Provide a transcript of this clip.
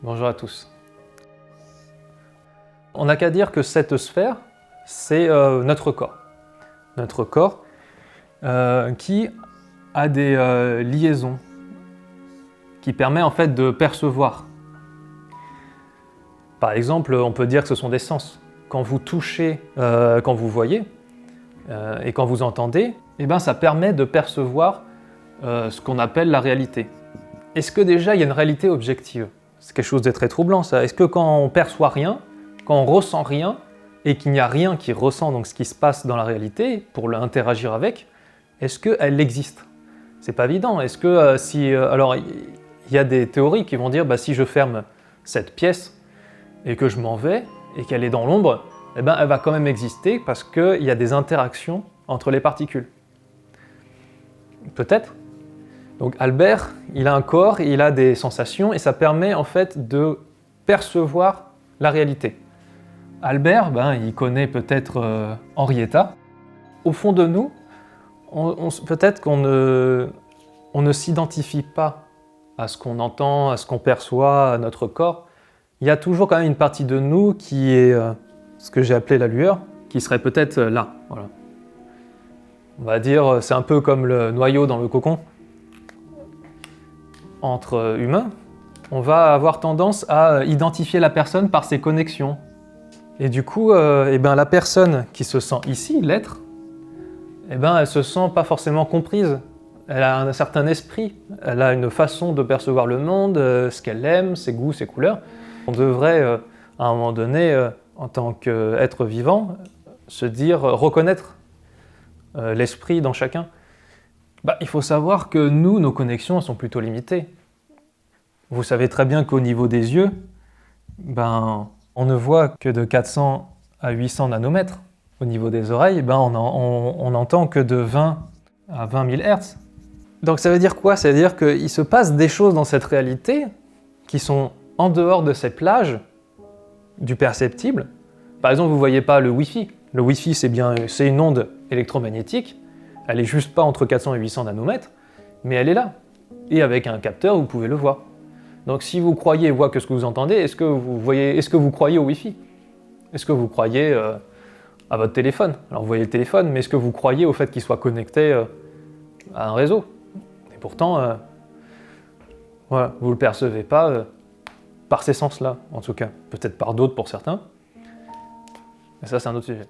Bonjour à tous. On n'a qu'à dire que cette sphère, c'est notre corps. Notre corps qui a des liaisons, qui permet en fait de percevoir. Par exemple, on peut dire que ce sont des sens. Quand vous touchez, quand vous voyez et quand vous entendez, eh ben, ça permet de percevoir ce qu'on appelle la réalité. Est-ce que déjà il y a une réalité objective? C'est quelque chose de très troublant ça. Est-ce que quand on perçoit rien, quand on ressent rien, et qu'il n'y a rien qui ressent donc ce qui se passe dans la réalité, pour l'interagir avec, est-ce qu'elle existe? C'est pas évident. Est-ce que alors il y a des théories qui vont dire si je ferme cette pièce et que je m'en vais et qu'elle est dans l'ombre, eh ben, elle va quand même exister parce qu'il y a des interactions entre les particules. Peut-être. Donc Albert, il a un corps, il a des sensations et ça permet en fait de percevoir la réalité. Albert, il connaît peut-être Henrietta. Au fond de nous, peut-être qu'on ne s'identifie pas à ce qu'on entend, à ce qu'on perçoit, à notre corps. Il y a toujours quand même une partie de nous qui est ce que j'ai appelé la lueur, qui serait peut-être là. Voilà. On va dire, c'est un peu comme le noyau dans le cocon. Entre humains, on va avoir tendance à identifier la personne par ses connexions. Et du coup, la personne qui se sent ici, l'être, elle se sent pas forcément comprise. Elle a un certain esprit, elle a une façon de percevoir le monde, ce qu'elle aime, ses goûts, ses couleurs. On devrait, à un moment donné, en tant qu'être vivant, se dire, reconnaître l'esprit dans chacun. Il faut savoir que nous, nos connexions sont plutôt limitées. Vous savez très bien qu'au niveau des yeux, on ne voit que de 400 à 800 nanomètres. Au niveau des oreilles, on n'entend que de 20 à 20 000 Hz. Donc ça veut dire quoi? Ça veut dire qu'il se passe des choses dans cette réalité qui sont en dehors de ces plages du perceptible. Par exemple, vous ne voyez pas le Wi-Fi. Le Wi-Fi, c'est une onde électromagnétique. Elle n'est juste pas entre 400 et 800 nanomètres, mais elle est là. Et avec un capteur, vous pouvez le voir. Donc si vous croyez voir que ce que vous entendez, est-ce que vous croyez au Wi-Fi? Est-ce que vous croyez à votre téléphone? Alors vous voyez le téléphone, mais est-ce que vous croyez au fait qu'il soit connecté à un réseau? Et pourtant, voilà, vous ne le percevez pas par ces sens-là, en tout cas. Peut-être par d'autres pour certains. Mais ça, c'est un autre sujet.